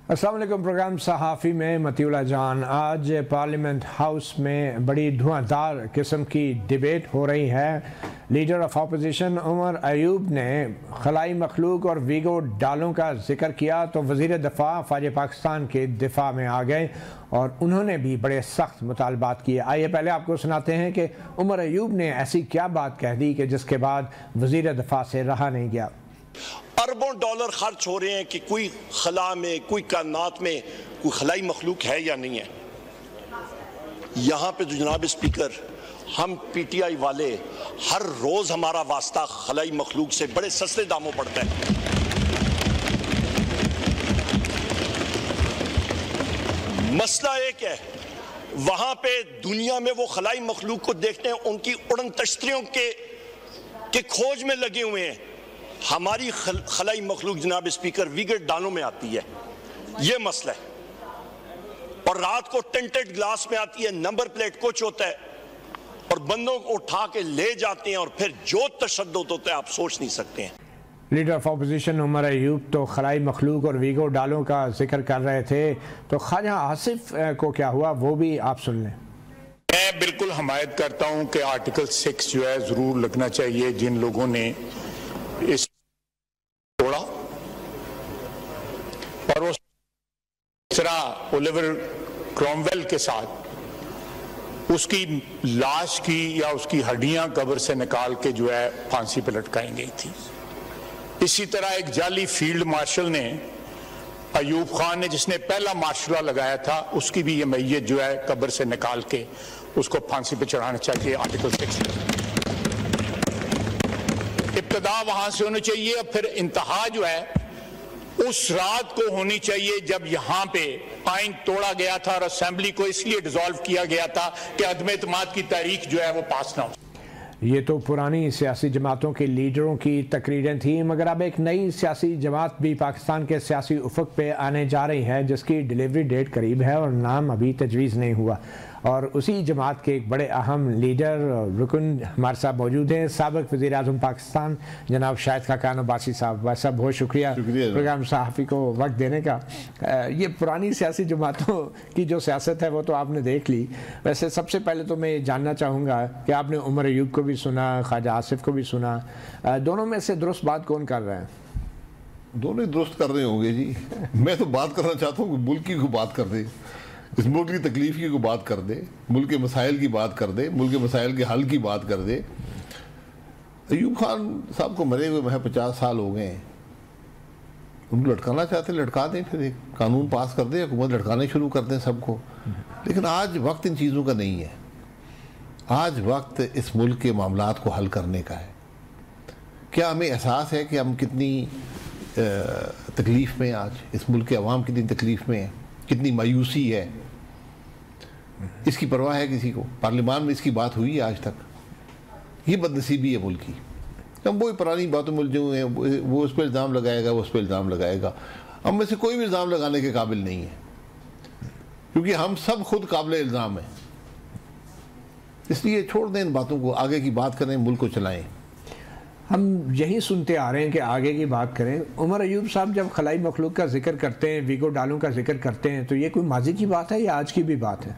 अस्सलाम वालेकुम। प्रोग्राम सहाफ़ी में मतीउल्लाह जान। आज पार्लियामेंट हाउस में बड़ी धुआंधार किस्म की डिबेट हो रही है। Leader of opposition Umar Ayub ने खलाई मखलूक और वीगो डालों का जिक्र किया तो वज़ीर दफ़ा फ़ौज पाकिस्तान के दिफा में आ गए और उन्होंने भी बड़े सख्त मुतालबात किए। आइए पहले आपको सुनाते हैं कि उमर अयूब ने ऐसी क्या बात कह दी कि जिसके बाद वज़ीर दफ़ा से रहा नहीं गया। अरबों डॉलर खर्च हो रहे हैं कि कोई खला में, कोई कायनात में कोई खलाई मखलूक है या नहीं है। यहाँ पे तो जनाब स्पीकर, हम पीटीआई वाले हर रोज हमारा वास्ता खलाई मखलूक से बड़े सस्ते दामों पड़ता है। मसला एक है, वहां पे दुनिया में वो खलाई मखलूक को देखते हैं, उनकी उड़न तश्तरियों के खोज में लगे हुए हैं। हमारी खलाई मखलूक जनाब स्पीकर विगेट डालों में आती है, ये मसला है। और रात को टेंटेड ग्लास में आती है, नंबर प्लेट कुछ होता है और बंदों को उठा के ले जाते हैं और फिर जो तशद्दुद होता है आप सोच नहीं सकते हैं। Leader of opposition Umar Ayub तो खलाई मखलूक और वीगो डालों का जिक्र कर रहे थे, तो ख्वाजा आसिफ को क्या हुआ वो भी आप सुन लें। मैं बिल्कुल हमायत करता हूं कि आर्टिकल 6 जो है जरूर लगना चाहिए। जिन लोगों ने इस तोड़ा और वो तरह ओलिवर क्रॉमवेल के साथ उसकी लाश की या उसकी हड्डियां कब्र से निकाल के जो है फांसी पर लटकाई गई थी। इसी तरह एक जाली फील्ड मार्शल ने, अयूब खान ने, जिसने पहला मार्शला लगाया था, उसकी भी ये मैयत जो है कब्र से निकाल के उसको फांसी पे चढ़ाना चाहिए। आर्टिकल 6 इब्तदा वहां से होनी चाहिए और फिर इंतहा जो है उस रात को होनी चाहिए जब यहां पे आइन तोड़ा गया था और असेंबली को इसलिए डिसॉल्व किया गया था कि अदम एतमाद की तारीख जो है वो पास ना हो। ये तो पुरानी सियासी जमातों के लीडरों की तकरीरें थी, मगर अब एक नई सियासी जमात भी पाकिस्तान के सियासी उफक पे आने जा रही है जिसकी डिलीवरी डेट करीब है और नाम अभी तजवीज़ नहीं हुआ। और उसी जमात के एक बड़े अहम लीडर रुकन हमारे साथ मौजूद हैं, साबिक़ वज़ीर आज़म पाकिस्तान जनाब शाहिद खाकान अब्बासी साहब। भाई साहब बहुत शुक्रिया प्रोग्राम सहाफ़ी को वक्त देने का। ये पुरानी सियासी जमातों की जो सियासत है वो तो आपने देख ली। वैसे सबसे पहले तो मैं जानना चाहूँगा कि आपने उमर अयूब को भी सुना, ख्वाजा आसिफ को भी सुना, दोनों में से दुरुस्त बात कौन कर रहे हैं? दोनों ही दुरुस्त कर रहे होंगे जी। मैं तो बात करना चाहता हूँ कि मुल्क की को बात कर दे, इस मुल्क की तकलीफ की को बात कर दे, मुल्क के मसाइल की बात कर दे, मुल्क के मसाइल के हल की बात कर दे। अयूब खान साहब को मरे हुए महज 50 साल हो गए हैं। उनको लटकाना चाहते लटका दें, फिर एक कानून पास कर दे, हुकूमत लटकाने शुरू कर दें सबको। लेकिन आज वक्त इन चीज़ों का नहीं है। आज वक्त इस मुल्क के मामलात को हल करने का है। क्या हमें एहसास है कि हम कितनी तकलीफ़ में, आज इस मुल्क के अवाम कितनी तकलीफ़ में है, कितनी मायूसी है, इसकी परवाह है किसी को? पार्लियामान में इसकी बात हुई है आज तक? ये बदनसीबी है मुल्क की। हम वही पुरानी बातों में जो है, वो उस पर इल्ज़ाम लगाएगा, वो उस पर इल्ज़ाम लगाएगा। हम में से कोई भी इल्ज़ाम लगाने के काबिल नहीं है, क्योंकि हम सब खुद काबिल इल्ज़ाम हैं। इसलिए छोड़ दें इन बातों को, आगे की बात करें, मुल्क को चलाएं। हम यही सुनते आ रहे हैं कि आगे की बात करें। उमर अयूब साहब जब खलाई मखलूक का जिक्र करते हैं, वीगो डालों का जिक्र करते हैं, तो ये कोई माजी की बात है या आज की भी बात है?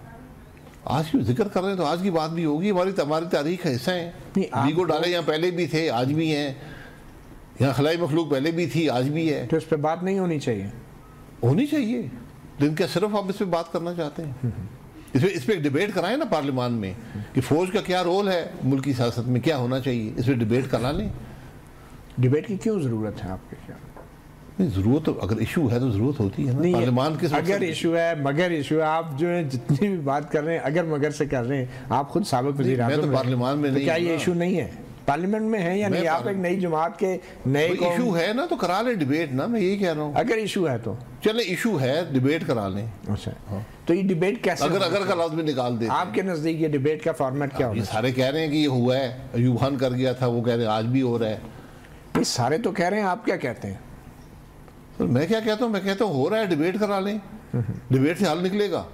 आज की जिक्र कर रहे हैं तो आज की बात भी होगी। हमारी तारीख का हिस्सा है। वीगो डाले यहाँ पहले भी थे, आज भी हैं। यहाँ खलाई मखलूक पहले भी थी, आज भी है। तो इस पर बात नहीं होनी चाहिए? होनी चाहिए, लेकिन क्या सिर्फ आप इस पर बात करना चाहते हैं? इस पर एक डिबेट कराएं ना पार्लियामान में कि फौज का क्या रोल है मुल्क की सियासत में, क्या होना चाहिए। इस पर डिबेट करा लें। डिबेट की क्यों ज़रूरत है आपके ख्याल? नहीं, ज़रूरत तो अगर इशू है तो ज़रूरत होती है ना पार्लियामान के। अगर इशू है, मगर इशू है, आप जो है जितनी भी बात कर रहे हैं अगर मगर से कर रहे हैं, आप खुद साबिक़ वज़ीर आज़म तो पार्लियामान में नहीं, क्या ये इशू नहीं है? पार्लियामेंट में है या नहीं? आप एक नई जमात के नए इशू है ना, तो करा लें डिबेट ना। मैं यही कह रहा हूँ, अगर इशू है तो चले, इशू है, डिबेट करा लें। अच्छा, तो ये डिबेट कैसे, अगर का लफ्ज़ भी निकाल दे आपके नज़दीक? ये डिबेट का फॉर्मेट क्या होगा? सारे कह रहे हैं कि ये हुआ है, अयूब खान कर गया था, वो कह रहे हैं आज भी हो रहा है। ये सारे तो कह रहे हैं, आप क्या कहते हैं? तो मैं क्या कहता हूँ? मैं कहता हूँ हो रहा है, डिबेट करा लें, डिबेट से हल निकलेगा।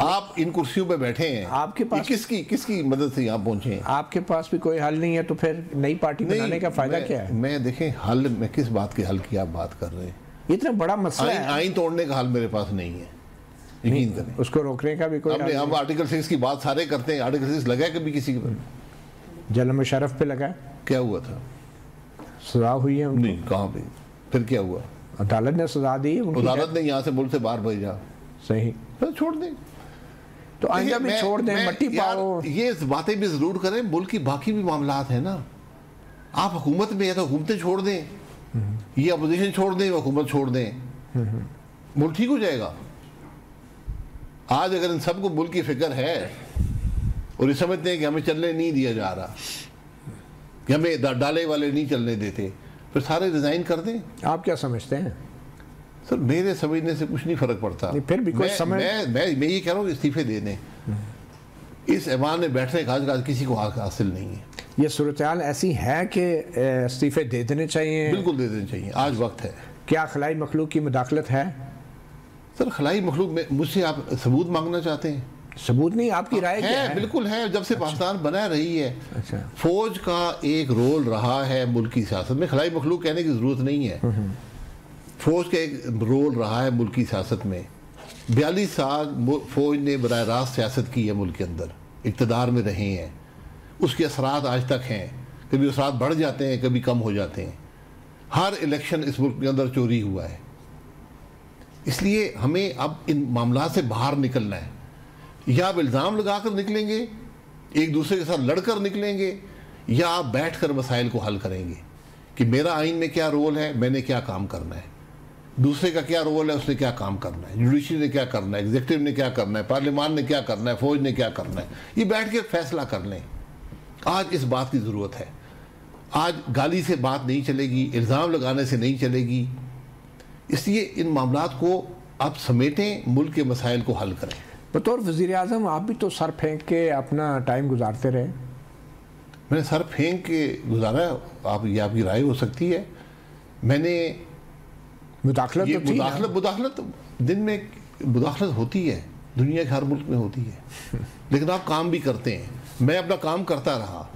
आप इन कुर्सियों पे बैठे हैं, आपके पास किसकी मदद से यहाँ पहुंचे हैं? आपके पास भी कोई हल नहीं है, तो फिर नई पार्टी बनाने का फायदा क्या है? मैं देखें, हल, मैं किस बात के हल की आप बात कर रहे हैं? इतना बड़ा मसला है। आइन तोड़ने का हाल मेरे पास नहीं है, यकीन करें। उसको रोकने का भी कोई हम आर्टिकल 6 की बात सारे करते हैं, आर्टिकल 6 लगा कभी किसी के पर? जनरल मुशर्रफ पे लगा, क्या हुआ था? सजा हुई है उनको? नहीं, कहाँ पे? फिर क्या हुआ? अदालत ने सजा दी है, अदालत ने यहाँ से मुल्क से बाहर भेजा, सही, फिर छोड़ दें। तो आइंदा भी छोड़ दें, मट्टी पाओ। ये बातें भी जरूर करें, मुल्क की बाकी भी मामलात है ना। आप हुकूमत में या तो हुकूमतें छोड़ दें, ये अपोजिशन छोड़ दें, हुकूमत छोड़ दें, मुल्क ठीक हो जाएगा। आज अगर इन सबको मुल्क की फिक्र है और ये समझते हैं कि हमें चलने नहीं दिया जा रहा, कि हमें डाले वाले नहीं चलने देते, फिर सारे रिजाइन कर दें। आप क्या समझते हैं? सर मेरे समझने से कुछ नहीं फर्क पड़ता। फिर भी कोई मैं ये कह रहा हूँ इस्तीफे दे दें। इस ऐवान में बैठने का आज किसी को हासिल नहीं है। ये सूरत-ए-हाल ऐसी है कि इस्तीफे दे देने चाहिए? बिल्कुल दे देने चाहिए, आज वक्त है। क्या खलाई मखलूक की मुदाखलत है? सर खलाई मखलूक में मुझसे आप सबूत मांगना चाहते हैं? सबूत नहीं, आपकी राय क्या है? बिल्कुल है, जब से पाकिस्तान बना रही है। अच्छा, फौज का एक रोल रहा है मुल्क की सियासत में, खलाई मखलूक कहने की जरूरत नहीं है। फौज का एक रोल रहा है मुल्क की सियासत में। 42 साल फौज ने बराह रास्त सियासत की है मुल्क के अंदर, इक़्तिदार में रहे हैं, उसके असरात आज तक हैं। कभी असरात बढ़ जाते हैं, कभी कम हो जाते हैं। हर इलेक्शन इस मुल्क के अंदर चोरी हुआ है। इसलिए हमें अब इन मामला से बाहर निकलना है। या आप इल्ज़ाम लगाकर निकलेंगे, एक दूसरे के साथ लड़कर निकलेंगे, या आप बैठ कर मसाइल को हल करेंगे कि मेरा आइन में क्या रोल है, मैंने क्या काम करना है, दूसरे का क्या रोल है, उसने क्या काम करना है, जुडिशरी ने क्या करना है, एग्जीक्यूटिव ने क्या करना है, पार्लियामान ने क्या करना है, फौज ने क्या करना है। ये बैठ के फैसला कर लें। आज इस बात की ज़रूरत है। आज गाली से बात नहीं चलेगी, इल्ज़ाम लगाने से नहीं चलेगी। इसलिए इन मामलात को आप समेटें, मुल्क के मसाइल को हल करें। बतौर वज़ीर आज़म आप भी तो सर फेंक के अपना टाइम गुजारते रहे। मैंने सर फेंक के गुजारा, आप ये आपकी राय हो सकती है। मैंने मुदाखलत तो मुदाखलत दिन में मुदाखलत होती है, दुनिया के हर मुल्क में होती है, लेकिन आप काम भी करते हैं। मैं अपना काम करता रहा,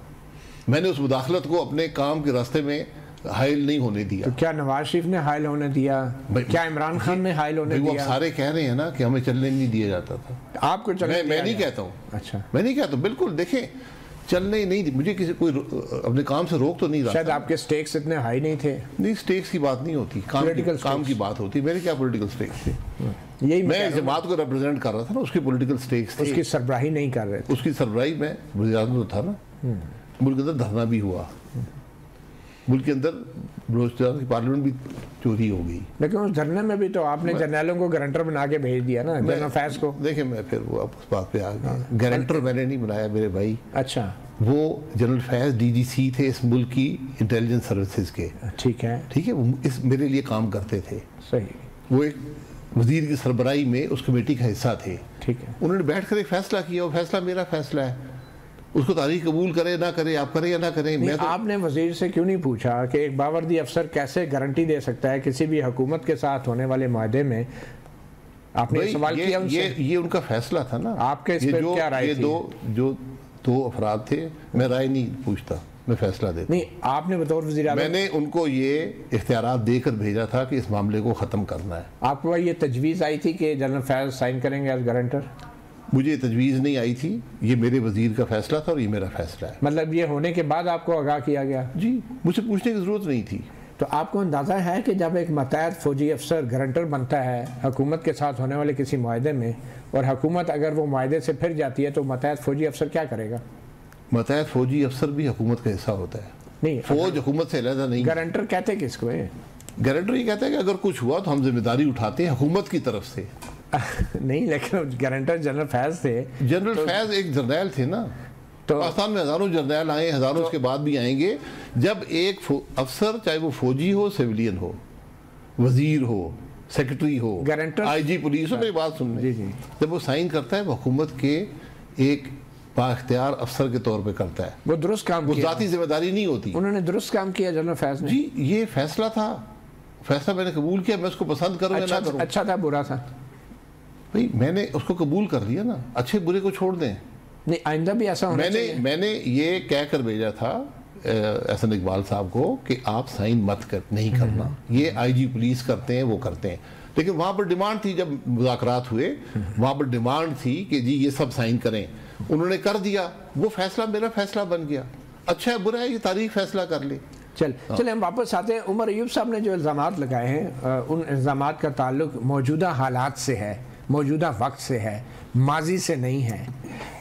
मैंने उस मुदाखलत को अपने काम के रास्ते में हाइल नहीं होने दिया। तो क्या नवाज शरीफ ने हाइल होने दिया? क्या इमरान खान ने हाइल होने दिया? वो सारे कह रहे हैं ना कि हमें चलने नहीं दिया जाता था। आपको चलने मैं नहीं कहता हूँ। अच्छा, मैं नहीं कहता। बिल्कुल देखें, चलने ही नहीं, मुझे किसी कोई अपने काम से रोक तो नहीं रहा। शायद आपके स्टेक्स इतने हाई नहीं थे। नहीं, स्टेक्स की बात नहीं होती, काम की बात होती। मेरे क्या पॉलिटिकल स्टेक्स थे? यही मैं जमात को रिप्रेजेंट कर रहा था ना, उसकी पॉलिटिकल स्टेक्स थे। उसकी सरबराही नहीं कर रहे थे। उसकी सरबराही में वज़ीर-ए-आज़म तो था ना। मुल्क के अंदर धरना भी हुआ, मुल्क के अंदर बलूचिस्तान की पार्लियामेंट भी चोरी हो गई। लेकिन उस धरने में भी तो आपने जर्नैलों को गारंटर बना के भेज दिया ना, जनरल फैज को। देखिए, मैं फिर वो उस बात पे आ गया। गारंटर मैंने नहीं बनाया मेरे भाई। अच्छा, वो जनरल फैज DGC थे इस मुल्क की इंटेलिजेंस सर्विसेज के। ठीक है, ठीक है, वो इस मेरे लिए काम करते थे। सही। वो एक वजीर की सरबराही में उस कमेटी का हिस्सा थे। ठीक है, उन्होंने बैठ कर एक फैसला किया, वो फैसला मेरा फैसला है। उसको तारीख कबूल करे ना करे, आप करें या ना करें। मैं तो आपने वजीर से क्यों नहीं पूछा कि एक बावर्दी अफसर कैसे गारंटी दे सकता है किसी भी हुकूमत के साथ होने वाले माहदे में? आपने सवाल किया उनसे? ये उनका फैसला था ना। आपके इस पे क्या राय थी? दो अफराद थे, मैं राय नहीं पूछता, मैं फैसला देता। नहीं, आपने बतौर वज़ीर आज़म मैंने उनको ये इख्तियारात देकर भेजा था कि इस मामले को ख़त्म करना है। आपको ये तजवीज़ आई थी कि जनरल फैज साइन करेंगे एज गारंटर? मुझे तजवीज़ नहीं आई थी, ये मेरे वजीर का फैसला था और ये मेरा फैसला है। मतलब ये होने के बाद आपको आगाह किया गया? जी, मुझे पूछने की ज़रूरत नहीं थी। तो आपको अंदाज़ा है कि जब एक मतैद फौजी अफसर गारंटर बनता है हुकूमत के साथ होने वाले किसी माहदे में, और हुकूमत अगर वो माहदे से फिर जाती है, तो मतैद फौजी अफसर क्या करेगा? मतैद फौजी अफसर भी हुकूमत का हिस्सा होता है। नहीं, फौज हुकूमत से अलग नहीं। गारंटर कहते किसको है? गारंटर ये कहता है कि अगर कुछ हुआ तो हम जिम्मेदारी उठाते हैं हुकूमत की तरफ से। नहीं, लेकिन गारंटर जनरल फैज थे। जनरल फैज एक जर्नैल थे ना। तो पाकिस्तान में हज़ारों जर्नैल आए, हज़ारों उसके बाद भी आएंगे। जब एक अफसर, चाहे वो फौजी हो, सिविलियन हो, वजीर हो, सेक्रेटरी हो, गारंटर, IG पुलिस हो, मेरी बात सुनने, जब वो साइन करता है वो हुकूमत के एक बाख्तियार अफसर के तौर पे करता है। वो दुरुस्त काम किया, जाती जिम्मेदारी नहीं होती। उन्होंने दुरुस्त काम किया जनरल फैज ने। जी, ये फैसला था, फैसला मैंने कबूल किया। मैं उसको पसंद करूँ या ना करूँ, अच्छा था बुरा था, भाई मैंने उसको कबूल कर लिया ना। अच्छे बुरे को छोड़ दें। नहीं, आइंदा भी ऐसा होना चाहिए। मैंने ये कह कर भेजा था एहसन इकबाल साहब को कि आप साइन नहीं करना, ये आईजी पुलिस करते हैं, वो करते हैं। लेकिन वहाँ पर डिमांड थी, जब मुज़ाकरात हुए वहाँ पर डिमांड थी कि जी ये सब साइन करें, उन्होंने कर दिया, वो फैसला मेरा फैसला बन गया। अच्छा है बुरा है, ये तारीख फैसला कर ले। चले हम वापस आते हैं। उमर अयूब साहब ने जो इल्ज़ामात लगाए हैं, उन इल्ज़ामात का ताल्लुक मौजूदा हालात से है, मौजूदा वक्त से है, माजी से नहीं है।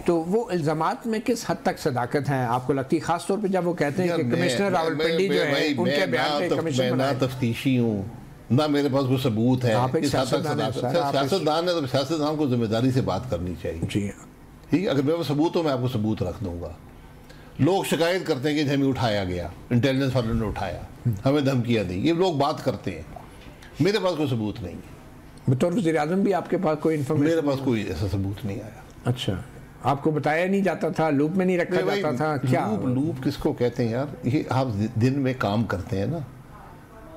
तो वो इल्ज़ामात में किस हद तक सदाकत है आपको लगती है, खास तौर पे जब वो कहते हैं कि कमिश्नर रावलपिंडी जो है उनके बयान पे कमीशन बनाया। मैं ना तफ्तीशी हूँ, ना मेरे पास वो सबूत है। सियासतदान है तो सियासतदान को जिम्मेदारी से बात करनी चाहिए। जी ठीक, अगर मेरे पास सबूत हो मैं आपको सबूत रख दूंगा। लोग शिकायत करते हैं कि हमें उठाया गया, इंटेलिजेंस वालों ने उठाया, हमें धमकियां दी, ये लोग बात करते हैं। मेरे पास कोई सबूत नहीं है। बतौर वज़ीर आज़म भी आपके पास कोई इन्फॉर्मेशन? मेरे पास कोई ऐसा सबूत नहीं आया। अच्छा, आपको बताया नहीं जाता था, लूप में नहीं रखा जाता था क्या? लूप किसको कहते हैं यार? ये आप दिन में काम करते हैं ना,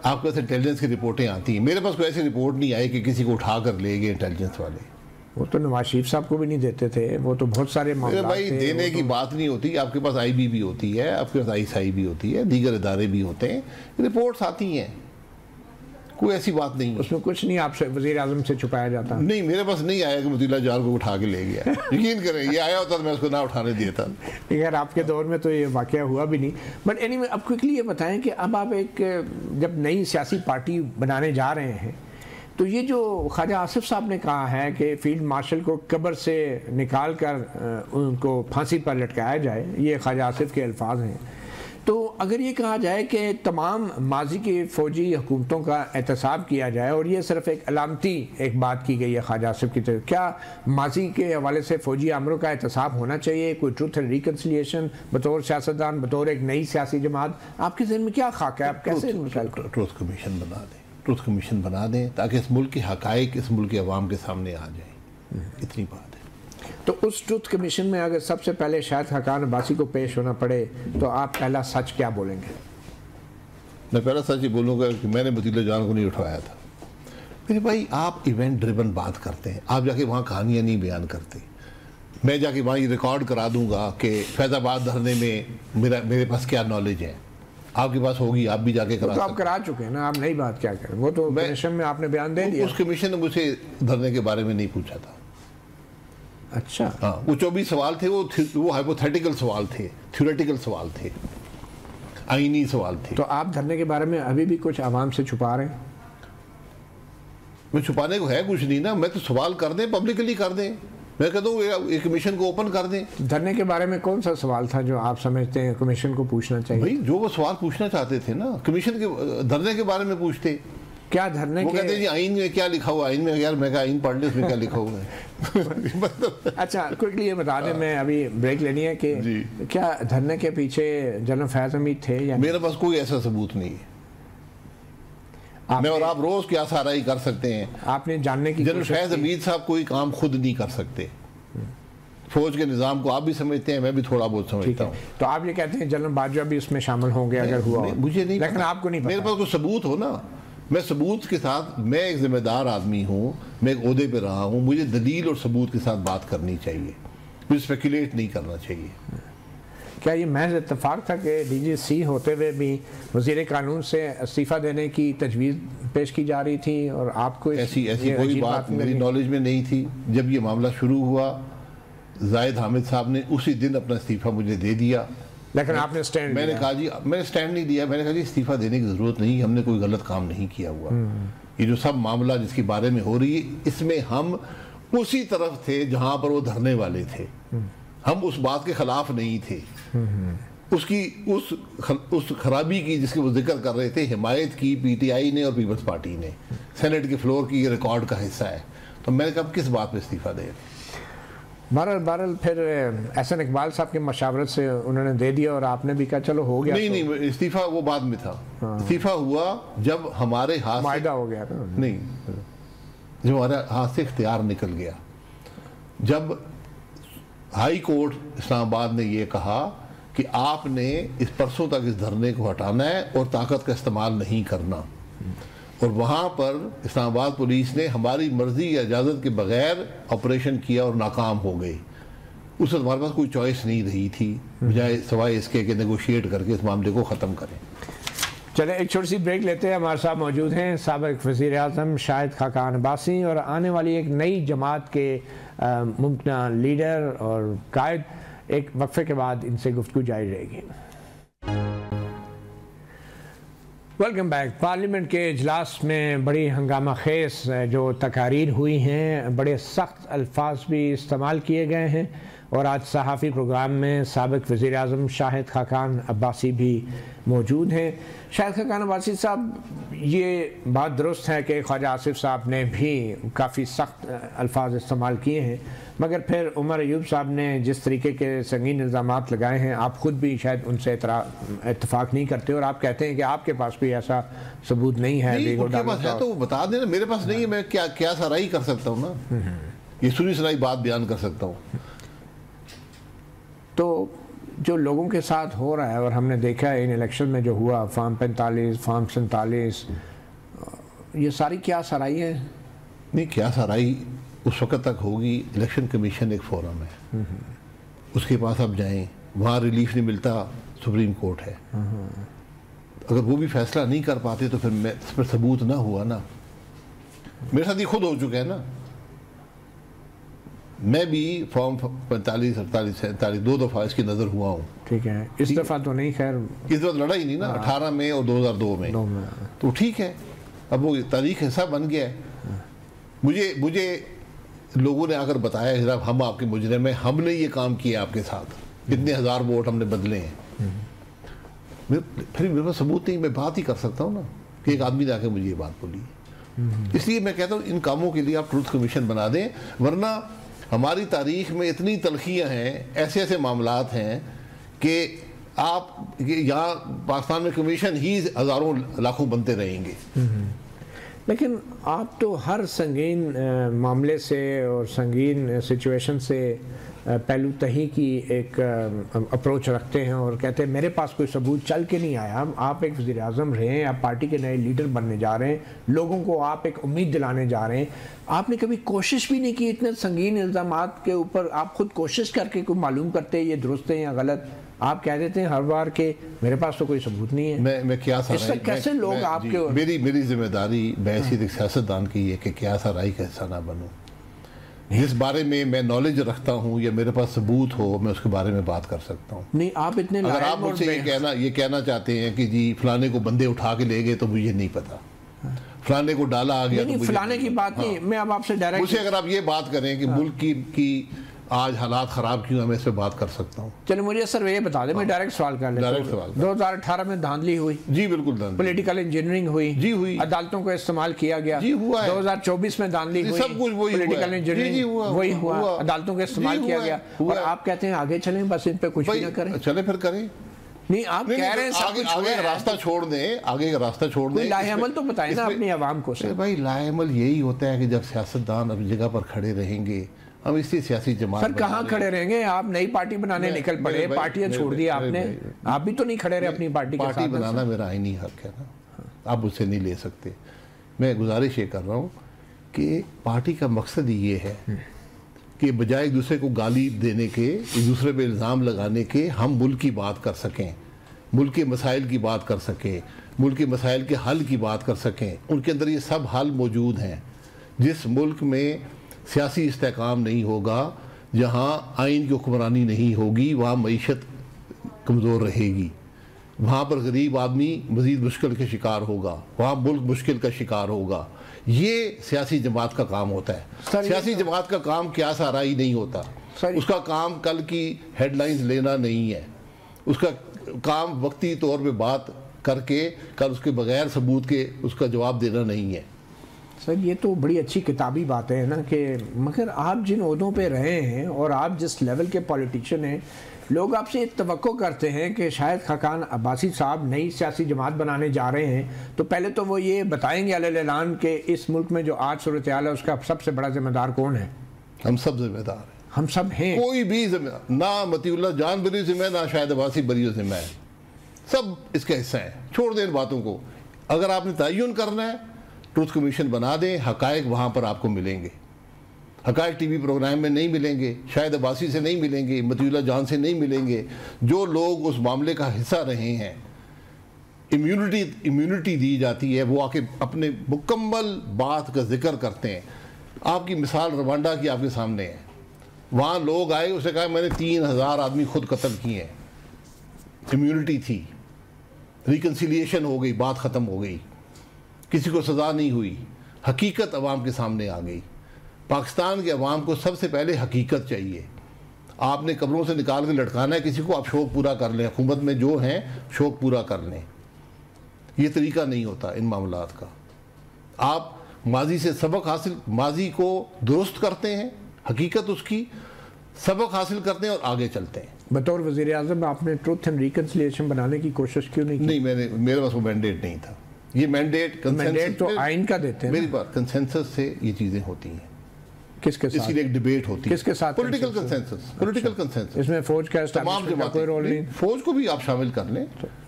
आपके पास इंटेलिजेंस की रिपोर्टें आती हैं। मेरे पास कोई ऐसी रिपोर्ट नहीं आई कि किसी को उठा कर ले गए इंटेलिजेंस वाले। वो तो नवाज शरीफ साहब को भी नहीं देते थे, वो तो बहुत सारे मामले भाई देने की बात नहीं होती। आपके पास आईबी भी होती है, आपके पास आईएसआई भी होती है, दीगर इदारे भी होते हैं, रिपोर्ट्स आती हैं, कोई ऐसी बात नहीं है। उसमें कुछ नहीं आपसे वज़ीर आज़म से छुपाया जाता? नहीं, मेरे पास नहीं आया कि मुतीला जार को उठा के ले गया। यकीन करें, ये आया होता तो मैं उसको ना उठाने देता। यार आपके दौर में तो ये वाक़या हुआ भी नहीं। बट एनीवे, अब क्विकली ये बताएं कि अब आप एक जब नई सियासी पार्टी बनाने जा रहे हैं, तो ये जो ख्वाजा आसिफ साहब ने कहा है कि फील्ड मार्शल को कब्र से निकाल कर उनको फांसी पर लटकाया जाए, ये ख्वाजा आसिफ के अल्फाज हैं। तो अगर ये कहा जाए कि तमाम माजी की फ़ौजी हुकूमतों का एहतसाब किया जाए और ये सिर्फ एक अलामती एक बात की गई है ख्वाजा आसिफ की तरफ, क्या माजी के हवाले से फ़ौजी अमरों का एहतसाब होना चाहिए? कोई ट्रूथ एंड रिकन्सिलिएशन बतौर सियासतदान, बतौर एक नई सियासी जमात, आपके ज़हन में क्या खाका है? आप कैसे ट्रूथ कमीशन बना दें, ट्रूथ कमीशन बना दें ताकि इस मुल्क के हक़ाइक़ इस मुल्क के अवाम के सामने आ जाए। इतनी बात है। तो उस ट्रूथ कमीशन में अगर सबसे पहले शायद हकान अब्बासी को पेश होना पड़े तो आप पहला सच क्या बोलेंगे? मैं पहला सच ही बोलूँगा कि मैंने मुतीला जान को नहीं उठवाया था। मेरे भाई, आप इवेंट ड्रिवन बात करते हैं, आप जाके वहाँ कहानियाँ नहीं बयान करते। मैं जाके वहाँ ये रिकॉर्ड करा दूँगा कि फैज़ाबाद धरने में मेरे पास क्या नॉलेज है, आपके पास होगी, आप भी जाके करा। तो आप करा चुके हैं ना, आप नई बात क्या करें? वो तो कमीशन में आपने बयान दे दिया। उस कमीशन ने मुझे धरने के बारे में नहीं पूछा था। अच्छा, हाँ, वो 24 सवाल थे, वो हाइपोथेटिकल सवाल थे, थ्योरेटिकल सवाल थे, आईनी सवाल थे। तो आप धरने के बारे में अभी भी कुछ आवाम से छुपा रहे हैं? मैं छुपाने को है कुछ नहीं ना, मैं तो सवाल कर दें, पब्लिकली कर दें। मैं कहता हूँ एक कमीशन को ओपन कर दें। धरने के बारे में कौन सा सवाल था जो आप समझते हैं कमीशन को पूछना चाहिए? भाई, जो वो सवाल पूछना चाहते थे ना, कमीशन के धरने के बारे में पूछते। क्या धरने वो कहते हैं जी आइन में क्या लिखा हुआ? आइन में, यार मैं कहा आइन पढ़ ले, उसमें क्या लिखा हुआ है? अच्छा, क्विकली ये बता दें, मैं अभी ब्रेक लेनी है कि क्या धरने के पीछे जनरल फैज हमीद थे या? मेरे पास कोई ऐसा सबूत नहीं है। मैं और आप रोज क्या साराई कर सकते हैं। आपने जानने की जनरल फैज हमीद साहब कोई काम खुद नहीं कर सकते। फौज के निज़ाम को आप भी समझते हैं, मैं भी थोड़ा बहुत समझता हूँ। तो आप ये कहते हैं जनरल बाजवा भी उसमें शामिल होंगे अगर हुआ? मुझे नहीं, लेकिन आपको नहीं पता। मेरे पास कोई सबूत हो ना, मैं सबूत के साथ, मैं एक जिम्मेदार आदमी हूँ, मैं एक ओहदे पे रहा हूँ, मुझे दलील और सबूत के साथ बात करनी चाहिए, मुझे स्पेकुलेट नहीं करना चाहिए। क्या ये महज इत्तेफाक था कि DGC होते हुए भी वज़ीर कानून से इस्तीफ़ा देने की तजवीज़ पेश की जा रही थी और आपको ऐसी कोई बात मेरी नॉलेज में नहीं थी? जब ये मामला शुरू हुआ, जाहिद हामिद साहब ने उसी दिन अपना इस्तीफ़ा मुझे दे दिया। लेकिन आपने स्टैंड, मैंने कहा जी, मैंने स्टैंड नहीं दिया। मैंने कहा जी इस्तीफ़ा देने की ज़रूरत नहीं, हमने कोई गलत काम नहीं किया हुआ। ये जो सब मामला जिसके बारे में हो रही है, इसमें हम उसी तरफ थे जहाँ पर वो धरने वाले थे। हम उस बात के खिलाफ नहीं थे। उसकी उस खराबी की जिसकी वो जिक्र कर रहे थे, हिमायत की PTI ने और पीपल्स पार्टी ने। सेनेट के फ्लोर की ये रिकॉर्ड का हिस्सा है। तो मैंने कहा किस बात पे इस्तीफ़ा दें? बहरहाल फिर एहसन इकबाल साहब की मशावरत से उन्होंने दे दिया और आपने भी कहा चलो हो गया। नहीं, इस्तीफ़ा वो बाद में था। इस्तीफ़ा हुआ जब हमारे हाथ मायदा हो गया था। नहीं, जब हमारे हाथ से इख्तियार निकल गया, जब हाई कोर्ट इस्लामाबाद ने ये कहा कि आपने इस परसों तक इस धरने को हटाना है और ताकत का इस्तेमाल नहीं करना, और वहाँ पर इस्लामाबाद पुलिस ने हमारी मर्जी या इजाज़त के बगैर ऑपरेशन किया और नाकाम हो गई। उससे हमारे पास कोई चॉइस नहीं रही थी बजाय सवाए इसके कि नेगोशिएट करके इस मामले को ख़त्म करें। चले एक छोटी सी ब्रेक लेते हैं। हमारे साथ मौजूद हैं साबिक वज़ीर आज़म शाहिद खाकान अब्बासी और आने वाली एक नई जमात के मुमकिन लीडर और कायद। एक वक्फे के बाद इनसे गुफ्तगू जारी रहेगी। Welcome back. पार्लियामेंट के इजलास में बड़ी हंगामा खेज जो तकारीर हुई हैं, बड़े सख्त अल्फाज भी इस्तेमाल किए गए हैं और आज सहाफ़ी प्रोग्राम में साबिक वज़ीर आज़म शाहिद खाकान अब्बासी भी मौजूद हैं। शाहिद खाकान अब्बासी साहब, ये बात दुरुस्त है कि ख्वाजा आसिफ साहब ने भी काफ़ी सख्त अल्फाज इस्तेमाल किए हैं, मगर फिर उमर अयूब साहब ने जिस तरीके के संगीन इल्ज़ामात लगाए हैं, आप ख़ुद भी शायद उनसे इत्तफाक नहीं करते और आप कहते हैं कि आपके पास कोई ऐसा सबूत नहीं है। उनके पास है तो वो बता देना, मेरे पास नहीं है। मैं क्या सराई कर सकता हूँ ना, ये सुनी सुनाई बात बयान कर सकता हूँ। तो जो लोगों के साथ हो रहा है और हमने देखा है इन इलेक्शन में जो हुआ, फार्म 45, फार्म 47, ये सारी क्या सराई है? नहीं, क्या सराई उस वक्त तक होगी। इलेक्शन कमीशन एक फोरम है, उसके पास आप जाएं, वहाँ रिलीफ नहीं मिलता, सुप्रीम कोर्ट है। अगर वो भी फैसला नहीं कर पाते तो फिर सबूत ना हुआ ना। मेरे साथ ये खुद हो चुका है ना। मैं भी फॉर्म 45, 48, 47 2 दफ़ा इसकी नज़र हुआ हूँ। ठीक है, इस दफ़ा तो नहीं, खैर इस दफ़ा लड़ा ही नहीं ना। 18 में और 2002 में तो ठीक है, अब वो तारीख हिस्सा बन गया है। मुझे लोगों ने आकर बताया जनाब हम आपके मुजरिम हैं, हमने ये काम किया आपके साथ, इतने हज़ार वोट हमने बदले हैं। फिर मेरे पास सबूत नहीं, मैं बात ही कर सकता हूँ ना कि एक आदमी ने आकर मुझे ये बात बोली। इसलिए मैं कहता हूँ इन कामों के लिए आप ट्रुथ कमीशन बना दें, वरना हमारी तारीख में इतनी तलखियाँ हैं, ऐसे ऐसे मामलात हैं कि आप यहाँ पाकिस्तान में कमीशन ही हज़ारों लाखों बनते रहेंगे। लेकिन आप तो हर संगीन मामले से और संगीन सिचुएशन से पहलू तही की एक अप्रोच रखते हैं और कहते हैं मेरे पास कोई सबूत चल के नहीं आया। आप एक वज़ीर आज़म रहे हैं, आप पार्टी के नए लीडर बनने जा रहे हैं, लोगों को आप एक उम्मीद दिलाने जा रहे हैं। आपने कभी कोशिश भी नहीं की इतने संगीन इल्ज़ामात के ऊपर? आप खुद कोशिश करके कोई मालूम करते ये दुरुस्त है या गलत? आप कह देते हैं हर बार के मेरे पास तो कोई सबूत नहीं है। मैं क्या सराई, कैसे लोग आपके मेरी जिम्मेदारी बैसियत एक सियासतदान की है कि क्या सराई का हिस्सा ना बनूं। जिस बारे में मैं नॉलेज रखता हूँ या मेरे पास सबूत हो, मैं उसके बारे में बात कर सकता हूँ। नहीं, आप इतने अगर आप मुझसे ये कहना चाहते हैं कि जी फलाने को बंदे उठा के ले गए तो मुझे नहीं पता, फलाने को डाला आ गया, नहीं, फलाने की बात नहीं। मैं अब आपसे डायरेक्ट मुझसे अगर आप ये बात करें कि मुल्क की आज हालात खराब क्यों है, मैं इस पे बात कर सकता हूँ। चलो मुझे सर ये बता दें, मैं डायरेक्ट सवाल कर लेता हूँ। 2018 में धांधली हुई? जी बिल्कुल, पॉलिटिकल इंजीनियरिंग हुई? जी हुई। अदालतों को इस्तेमाल किया गया? जी हुआ है। 2024 में धांधली हुई, सब कुछ वही पॉलिटिकल इंजीनियरिंग वही हुआ, अदालतों को इस्तेमाल किया गया और आप कहते हैं आगे चलें, बस इन पे कुछ भी ना करें। चले फिर करें। नहीं, आप कह रहे हैं आगे का रास्ता छोड़ दें, आगे का रास्ता छोड़ दें। लाहेअमल तो बताएं ना अपनी आवाम को। भाई लाहेअमल यही होता है कि जब सियासतदान अपनी जगह पर खड़े रहेंगे, हम इससे सियासी जमात सर कहाँ खड़े रहेंगे? आप नई पार्टी बनाने निकल पड़े, पार्टियां छोड़ दी आपने, आप भी तो नहीं खड़े रहे अपनी पार्टी के साथ। पार्टी बनाना मेरा आईनी हक है ना, आप मुझसे नहीं ले सकते। मैं गुजारिश ये कर रहा हूँ कि पार्टी का मकसद ये है कि बजाय एक दूसरे को गाली देने के, एक दूसरे पे इल्ज़ाम लगाने के, हम मुल्क की बात कर सकें, मुल्क के मसाइल की बात कर सकें, मुल्क के मसाइल के हल की बात कर सकें। उनके अंदर ये सब हल मौजूद हैं। जिस मुल्क में सियासी इस्तेकाम नहीं होगा, जहाँ आइन की हुक्मरानी नहीं होगी, वहाँ मईशत कमज़ोर रहेगी, वहाँ पर गरीब आदमी मज़ीद मुश्किल का शिकार होगा, वहाँ मुल्क मुश्किल का शिकार होगा। ये सियासी जमात का काम होता है। सियासी जमात का काम क्या सराई नहीं होता, उसका काम कल की हेडलाइंस लेना नहीं है, उसका काम वक्ती तौर पे बात करके कल उसके बगैर सबूत के उसका जवाब देना नहीं है। सर ये तो बड़ी अच्छी किताबी बातें हैं ना कि मगर आप जिन ओहदों पे रहे हैं और आप जिस लेवल के पॉलिटिशियन हैं, लोग आपसे तवक्को करते हैं कि शायद खाकान अब्बासी साहब नई सियासी जमात बनाने जा रहे हैं, तो पहले तो वो ये बताएंगे अलग-ऐलान कि इस मुल्क में जो आज सूरत हाल है उसका सबसे बड़ा जिम्मेदार कौन है? हम सब जिम्मेदार हैं। हम सब हैं, कोई भी ना मतीउल्लाह जान बरी जिम्मे, ना शाहिद अब्बासी बरी जिम्मे है, सब इसका हिस्सा है। छोड़ दें इन बातों को। अगर आपने तयन करना है ट्रुथ कमीशन बना दें, हकायक वहाँ पर आपको मिलेंगे। हकायक टीवी प्रोग्राम में नहीं मिलेंगे, शायद अब्बासी से नहीं मिलेंगे, मतीउल्लाह जान से नहीं मिलेंगे। जो लोग उस मामले का हिस्सा रहे हैं, इम्यूनिटी दी जाती है, वो आके अपने मुकम्मल बात का जिक्र करते हैं। आपकी मिसाल रवांडा की आपके सामने है। वहाँ लोग आए, उसने कहा मैंने 3000 आदमी खुद कत्ल किए हैं। इम्यूनिटी थी, रिकन्सिलिएशन हो गई, बात ख़त्म हो गई, किसी को सज़ा नहीं हुई, हकीकत अवाम के सामने आ गई। पाकिस्तान के अवाम को सबसे पहले हकीकत चाहिए। आपने कब्रों से निकाल के लटकाना है किसी को, आप शौक़ पूरा कर लें, हुकूमत में जो हैं शौक़ पूरा कर लें। ये तरीका नहीं होता इन मामलात का। आप माजी से सबक हासिल, माजी को दुरुस्त करते हैं, हकीकत उसकी सबक हासिल करते हैं और आगे चलते हैं। बतौर वज़ीर आज़म आपने ट्रुथ एंड रिकन्सिलिएशन बनाने की कोशिश क्यों नहीं की? नहीं, मेरे पास वो मैंडेट नहीं था। ये मैंडेट तो आइन का देते हैं। मेरी बात कंसेंसस से ये चीज़ें होती हैं। किसके साथ? इसलिए एक डिबेट होती है। किसके साथ? Political consensus. Political consensus. इसमें फौज का तमाम कोई रोल नहीं। फौज को भी आप शामिल कर लें,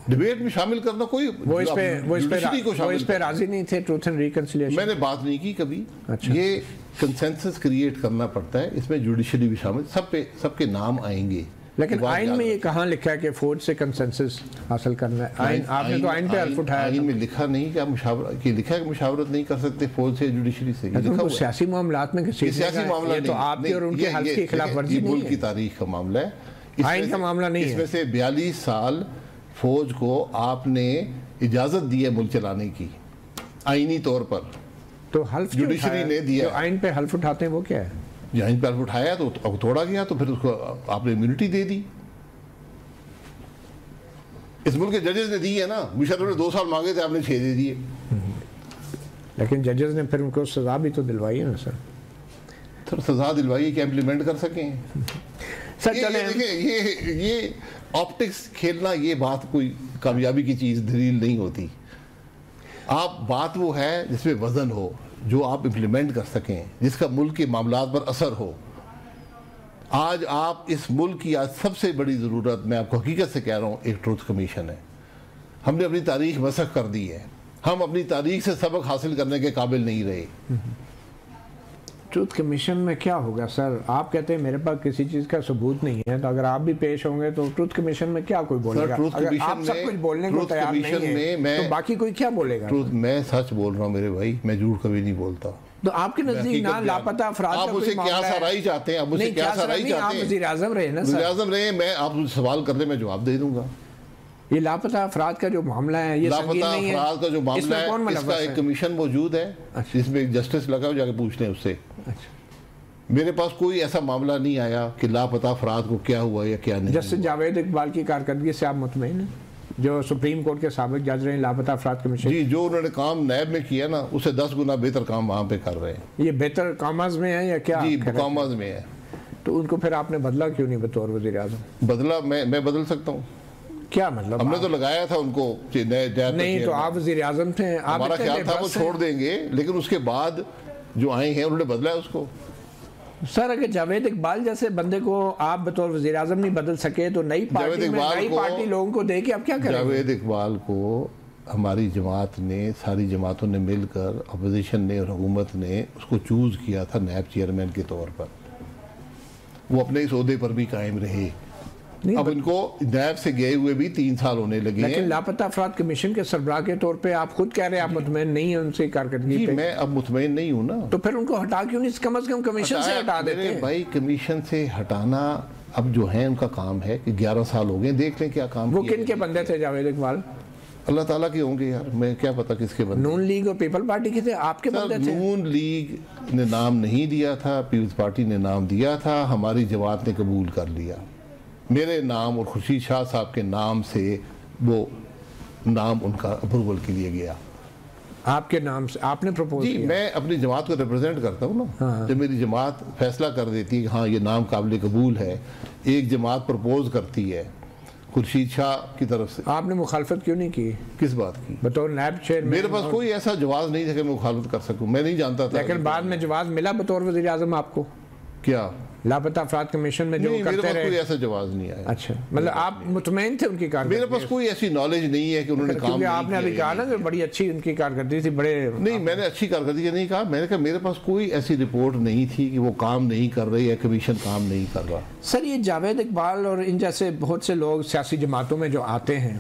डिबेट में शामिल करना कोई, वो इस पे राजी नहीं थे ट्रूथ एंड रिकन्सिलिएशन। मैंने बात नहीं की कभी। अच्छा। ये कंसेंसस क्रिएट करना पड़ता है, इसमें जुडिशरी भी शामिल, सबके नाम आएंगे। लेकिन आइन में ये कहाँ लिखा है कि फौज से कंसेंसस हासिल करना है? आइन आपने तो आइन पे हल्फ उठाया। आइन में लिखा नहीं कि आप मुशावरत, कि लिखा है कि मुशावरत नहीं कर सकते फौज से, जुडिशरी से। तो सियासी मामलात में सियासी मामला तो आपके और उनके हल्फ की खिलाफ वर्जी नहीं है। मुल्क की तारीख का मामला है, आइन का मामला नहीं है। इसमें से 42 साल फौज को आपने इजाजत दी है मुल्क चलाने की आईनी तौर पर, तो हल्फ जुडिशरी ने दिया। आइन पे हल्फ उठाते हैं वो क्या है? आइन पे हल्फ उठाया तो अब तोड़ा गया, तो फिर उसको आपने इम्यूनिटी दे दी। इस मुल्क के जजेस ने दी है ना, मुशर्रफ ने 2 साल मांगे थे, आपने 6 दे दिए। लेकिन जजेस ने फिर उनको सजा भी तो दिलवाई है ना सर। तो सजा दिलवाई क्या इम्प्लीमेंट कर सकें? सर चले ये ऑप्टिक्स खेलना, ये बात कोई कामयाबी की चीज़ दलील नहीं होती। आप बात वो है जिसमें वजन हो, जो आप इम्प्लीमेंट कर सकें, जिसका मुल्क के मामलात पर असर हो। आज आप इस मुल्क की आज सबसे बड़ी ज़रूरत, मैं आपको हकीकत से कह रहा हूँ, एक ट्रूथ कमीशन है। हमने अपनी तारीख मसख कर दी है, हम अपनी तारीख से सबक हासिल करने के काबिल नहीं रहे। ट्रूथ कमीशन में क्या होगा सर? आप कहते हैं मेरे पास किसी चीज़ का सबूत नहीं है, तो अगर आप भी पेश होंगे तो ट्रूथ कमीशन में क्या कोई बोलेगा? अगर आप सब कुछ बोलने को तैयार नहीं है तो बाकी कोई क्या बोलेगा? ट्रूथ, मैं सच बोल रहा हूँ मेरे भाई, मैं झूठ कभी नहीं बोलता। तो आपके नजदीक ना लापता अफराद आप उसे क्या सराही चाहते हैं? आप उसे क्या सराही चाहते हैं? आप वज़ीर आज़म रहे ना सर। वज़ीर आज़म रहे, मैं आप मुझे सवाल कर ले, मैं जवाब दे दूंगा। ये लापता अफराद का जो मामला है, ये संगीन नहीं है। लापता अफराद का जो मामला है, इसका एक कमीशन मौजूद है, जिसमें एक जस्टिस लगा हो, जाके पूछ लें उससे। मेरे पास कोई ऐसा मामला नहीं आया कि लापता अफराद को क्या हुआ या क्या नहीं। जस्टिस जावेद इकबाल की कारकर्दगी से आप मुतमईन हैं, जो सुप्रीम कोर्ट के साबिक जज रहे हैं लापता अफराद कमीशन? जी, जो उन्होंने काम नैब में किया ना, उससे 10 गुना बेहतर काम वहाँ पे कर रहे हैं। ये बेहतर कामाज में है या क्या? जी, कामाज में है। तो उनको फिर आपने बदला क्यों नहीं बतौर वज़ीर आज़म? बदला मैं बदल सकता हूँ? क्या मतलब? हमने तो लगाया था उनको नहीं, तो आप वज़ीर आज़म थे, हमारा ख्याल था वो छोड़ देंगे, लेकिन उसके बाद जो आए हैं उन्होंने बदला है उसको। सर अगर जावेद इकबाल जैसे बंदे को आप बतौर वज़ीर आज़म नहीं बदल सके तो नई पार्टी लोगों को दे के आप क्या करें? जावेद इकबाल को हमारी जमात ने, सारी जमातों ने मिलकर, अपोजिशन ने और हुकूमत ने उसको चूज़ किया था नैब चेयरमैन के तौर पर। वो अपने इस ओहदे पर भी कायम रहे। अब इनको नैब से गए हुए भी 3 साल होने लगे हैं। लेकिन लापता अफराद कमीशन के सरबराह के तौर पे आप खुद कह रहे हैं आप मुतमईन नहीं है उनसे कारकर्दगी पे। मैं अब मुतमईन नहीं हूँ ना। तो फिर उनको हटा क्यों नहीं? कम से कम कमीशन से हटा देते हैं। भाई कमीशन से हटाना अब जो है उनका काम है कि 11 साल हो गए, देख लें क्या काम। वो किन के बंदे थे जावेद इकबाल? अल्लाह ताला के होंगे यार, मैं क्या पता किसके बंदे। नून लीग और पीपल पार्टी के थे, आपके बंदे थे? नून लीग ने नाम नहीं दिया था, पीपल्स पार्टी ने नाम दिया था, हमारी जमात ने कबूल कर लिया। मेरे नाम और खुर्शीद शाह साहब के नाम से वो नाम उनका अप्रूवल के लिए गया। आपके नाम से आपने प्रपोज जी किया? मैं अपनी जमात को रिप्रेजेंट करता हूँ ना। हाँ। जब मेरी जमात फैसला कर देती है कि हाँ ये नाम काबिल कबूल है, एक जमात प्रपोज करती है खुर्शीद शाह की तरफ से। आपने मुखालफत क्यों नहीं की? किस बात की? बतौर नैब चेयरमैन मेरे पास कोई ऐसा जवाब नहीं था कि मैं मुखालफत कर सकूँ, मैं नहीं जानता था। लेकिन बाद में जवाब मिला बतौर वज़ीर आज़म आपको? क्या? लापता अफराद कमीशन में जो करते रहे? कोई ऐसा जवाब नहीं आया। अच्छा, मतलब आप मुतमईन थे उनकी कारकर्दगी? मेरे पास कोई ऐसी नॉलेज नहीं है कि उन्होंने काम नहीं किया। आपने अभी कहा ना कि बड़ी अच्छी उनकी कारकर्दगी थी, बड़े नहीं, मैंने अच्छी कारकर्दगी नहीं कहा, मैंने कहा मेरे पास कोई ऐसी रिपोर्ट नहीं थी कि वो काम नहीं कर रहे या कमीशन काम नहीं कर रहा। सर, ये जावेद इकबाल और इन जैसे बहुत से लोग सियासी जमातों में जो आते हैं,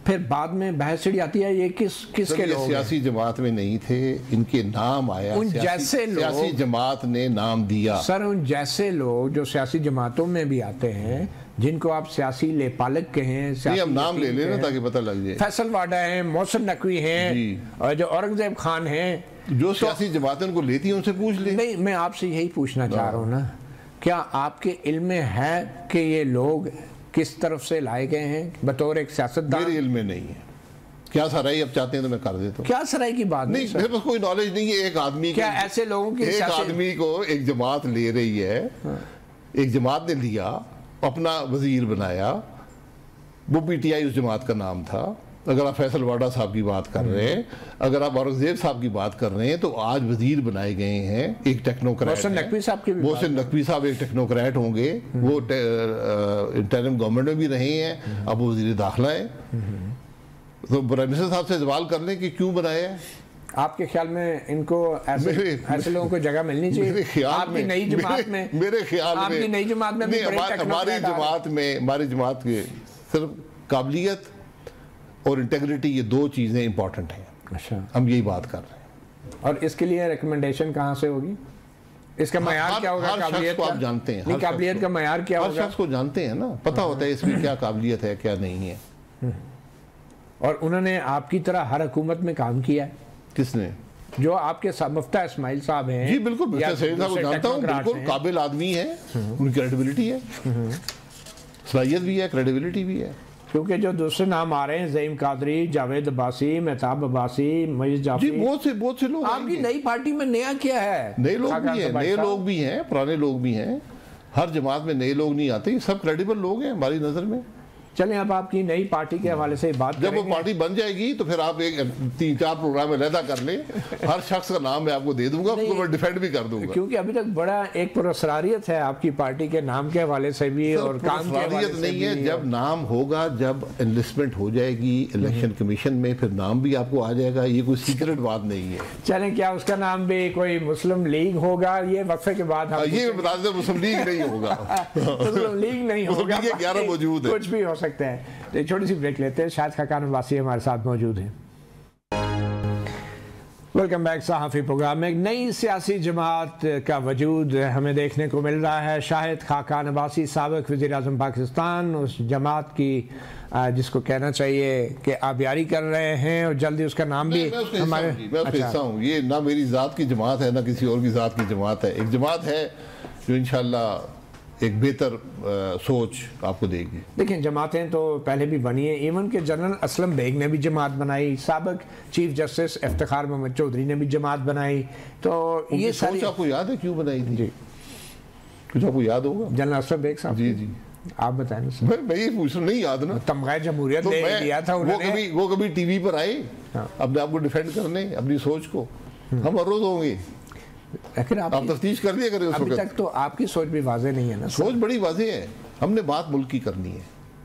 फिर बाद में बहस छिड़ी आती है, ये किसके लोग? सियासी जमात में नहीं थे, इनके नाम आया, उन जैसे लोग, सियासी जमात ने नाम दिया। सर, उन जैसे लोग जो सियासी जमातों में भी आते हैं, जिनको आप सियासी लेपालक कहें, हम नाम ले लेना ताकि पता लग जाए। फैसल वाडा है, मोहसिन नकवी हैं, और जो औरंगजेब खान हैं, जो सियासी जमातें उनको लेती हैं उनसे पूछ ले। नहीं, मैं आपसे यही पूछना चाह रहा हूँ ना, क्या आपके इल्म में है कि ये लोग किस तरफ से लाए गए हैं बतौर एक सियासतदान? मेरे इल्म में नहीं है। क्या सराई अब चाहते हैं तो मैं कर देता हूँ। क्या सराई की बात नहीं, मेरे पास कोई नॉलेज नहीं है। एक आदमी, क्या ऐसे लोगों की, एक आदमी को एक जमात ले रही है, एक जमात ने लिया, अपना वजीर बनाया, वो पीटीआई उस जमात का नाम था। अगर आप फैसल वाडा साहब की बात कर रहे हैं, अगर आप औरंगजेब साहब की बात कर रहे हैं, तो आज वजीर बनाए गए हैं एक टेक्नोक्रेट। मोहसिन नकवी साहब की, मोहसिन नकवी साहब एक टेक्नोक्रेट होंगे, वो इंटरिम गवर्नमेंट में भी रहे हैं, अब वो वजीर दाखिला है। तो प्राइम मिनिस्टर साहब से सवाल कर लें कि क्यों बनाया है। आपके ख्याल में इनको ऐसे लोगों को जगह मिलनी चाहिए? मेरे ख्याल आपकी नई जमात में, मेरे ख्याल में, आपकी नई जमात में हमारी जमात के सिर्फ काबिलियत और इंटेग्रिटी, ये दो चीजें इंपॉर्टेंट हैं। अच्छा, हम यही बात कर रहे हैं। और इसके लिए रिकमेंडेशन कहाँ से होगी? इसका मयार क्या होगा? काबिलियत को आप जानते हैं। काबिलियत का मयार क्या होगा? हर शख्स को जानते हैं ना, पता होता है इसमें क्या काबिलियत है क्या नहीं है। और उन्होंने आपकी तरह हर हुकूमत में काम किया है? किसने? जो आपके मुफ्ता इस्माइल साहब हैं। जी बिल्कुल, मैं सैयद साहब को जानता हूँ, बिल्कुल काबिल आदमी है, उनकी क्रेडिबिलिटी है, सलाहियत भी है, क्रेडिबिलिटी भी है। क्योंकि जो दूसरे नाम आ रहे हैं, ज़ईम कादरी, जावेद अब्बासी, मेहताब अब्बासी, मजीद जाफरी, बहुत से लोग। आपकी नई पार्टी में नया क्या है? नए लोग भी हैं, नए लोग भी हैं, पुराने लोग भी हैं। हर जमात में नए लोग नहीं आते, सब क्रेडिबल लोग हैं हमारी नजर में। चलें, अब आपकी नई पार्टी के हवाले से बात जब वो पार्टी बन जाएगी तो फिर आप एक 3-4 प्रोग्राम में अलहदा कर लें, हर शख्स का नाम मैं आपको दे दूंगा, उसको मैं डिफेंड भी कर दूंगा। क्योंकि अभी तक बड़ा एक पुरस्कारियत है आपकी पार्टी के नाम के हवाले से भी और काम के हवाले से नहीं है। जब नाम होगा, जब एनलिस्टमेंट हो जाएगी इलेक्शन कमीशन में, फिर नाम भी आपको आ जाएगा। ये कोई सीक्रेट बात नहीं है। चलें, क्या उसका नाम भी कोई मुस्लिम लीग होगा? ये वक्फे के बाद ये बता दें, मुस्लिम लीग नहीं होगा। मुस्लिम लीग नहीं होगा, 11 मौजूद है, कुछ भी हो सकता है। तो एक छोटी सी ब्रेक लेते हैं। शाहिद खाकान अब्बासी हमारे साथ मौजूद हैं। वेलकम बैक सहाफ़ी प्रोग्राम में। एक नई सियासी जमात का वजूद हमें देखने को मिल रहा है। शाहिद खाकान अब्बासी, साबिक़ वज़ीर आज़म पाकिस्तान, उस जमात की जिसको कहना चाहिए कि आबियारी कर रहे हैं, और जल्दी उसका नाम भी हमारे। हिस्सा हूँ। ये ना मेरी ज़ात की जमात है, ना किसी और की ज़ात की जमात है। एक जमात है जो इंशाल्लाह एक बेहतर सोच आपको देगी। देखिए, जमातें तो पहले भी बनी है। इवन के जनरल असलम बेग ने भी जमात बनाई, साबिक़ चीफ जस्टिस इफ्तिखार मोहम्मद चौधरी ने भी जमात बनाई। तो ये सारी आपको याद है क्यों बनाई थी? जी, कुछ आपको याद होगा? जनरल असलम बेग साहब। जी जी, आप बताएं ना। मैं ये पूछ रहा, नहीं याद ना? तमगा जमहूरियत दिया था उन्होंने। वो कभी टीवी पर आए अपने आप को डिफेंड करने, अपनी सोच को? हम हर रोज होंगे। आप तफ्तीश कर दिया करें। अभी तक तो आपकी सोच भी वाज़ेह नहीं है ना? सोच बड़ी वाज़ेह है। हमने बात मुल्क की करनी है,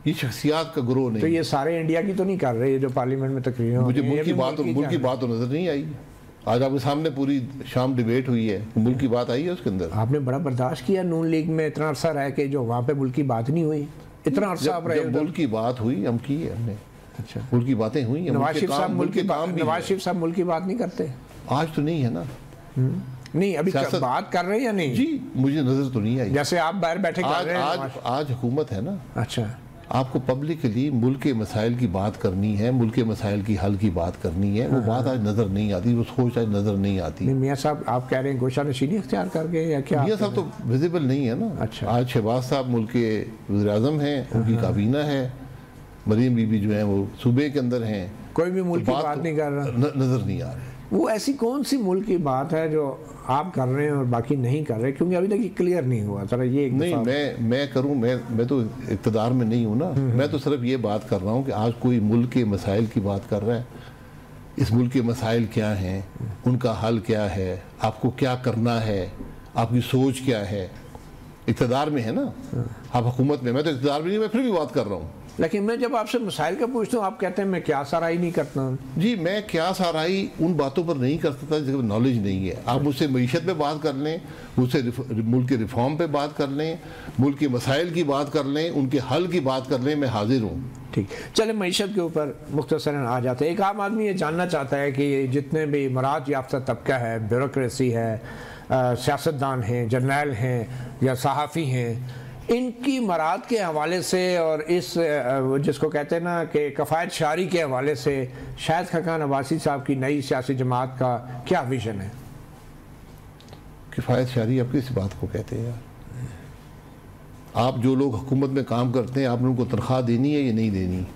ये शख्सियात का ग्रोह नहीं। तो ये सारे इंडिया की तो नहीं कर रहे जो पार्लियामेंट में तकरीरें? मुझे मुल्क की बात तो नजर नहीं आई। आज आपके सामने पूरी शाम डिबेट हुई है, मुल्क की बात आई है उसके अंदर? आपने बड़ा बर्दाश्त किया नून लीग में इतना अरसा रह के, जो वहाँ पे मुल्क की बात नहीं हुई। इतना अरसा आप रहे, मुल्क की बात हुई, हम की है हमने। अच्छा, मुल्क की बातें हुई। नवाज शरीफ साहब मुल्क की बात नहीं करते? आज तो नहीं है ना। नहीं, अभी बात कर रहे हैं या नहीं? जी, मुझे नजर तो नहीं आई। जैसे आप बाहर बैठे कर रहे हैं। आज हुकूमत है ना। अच्छा, आपको पब्लिकली मुल्क के मसाइल की बात करनी है, मुल्क के मसाइल की हल की बात करनी है। वो बात आज नजर नहीं आती, वो सोच आज नजर नहीं आती। मियाँ साहब, आप कह रहे हैं गोशा नशीनी इख्तियार कर गए या क्या? मियाँ साहब तो विजिबल नहीं है ना। अच्छा, आज शहबाज साहब मुल्क के वज़ीर आज़म हैं, उनकी काबीना है। मरीम बीबी जो है वो सूबे के अंदर हैं। कोई भी मुल्क की बात नहीं कर रहा, नजर नहीं आ रही। वो ऐसी कौन सी मुल्क की बात है जो आप कर रहे हैं और बाकी नहीं कर रहे? क्योंकि अभी तक ये क्लियर नहीं हुआ। जरा ये नहीं, मैं करूं, मैं तो इक़्तिदार में नहीं हूं ना। मैं तो सिर्फ ये बात कर रहा हूं कि आज कोई मुल्क के मसाइल की बात कर रहा है। इस मुल्क के मसाइल क्या हैं, उनका हल क्या है, आपको क्या करना है, आपकी सोच क्या है, इक़्तिदार में है ना, आप हुकूमत में, मैं तो इक़्तिदार में नहीं, मैं फिर भी बात कर रहा हूँ। लेकिन मैं जब आपसे मसाइल का पूछता हूँ आप कहते हैं मैं क्या साराई नहीं करता हूँ। जी, मैं क्या साराई उन बातों पर नहीं कर सकता जिसमें नॉलेज नहीं है। आप मुझसे मईशत पे बात कर लें, मुझसे मुल्क के रिफॉर्म पे बात कर लें, मुल्क के मसाइल की बात कर लें, उनके हल की बात कर लें, मैं हाजिर हूँ। ठीक, चले मईशत के ऊपर मुख्तसरन आ जाते हैं। एक आम आदमी ये जानना चाहता है कि जितने भी मराद याफ्ता तबका है, ब्यूरोक्रेसी है, सियासतदान हैं, जर्नैल हैं या सहाफ़ी हैं, इनकी मराद के हवाले से और इस जिसको कहते हैं ना कि कफ़ायत शारी के हवाले से शाहिद खाकान अब्बासी साहब की नई सियासी जमात का क्या विजन है? किफ़ायत शारी आप किस बात को कहते हैं यार? आप जो लोग हुकूमत में काम करते हैं, आपने उनको तनख्वाह देनी है या नहीं देनी?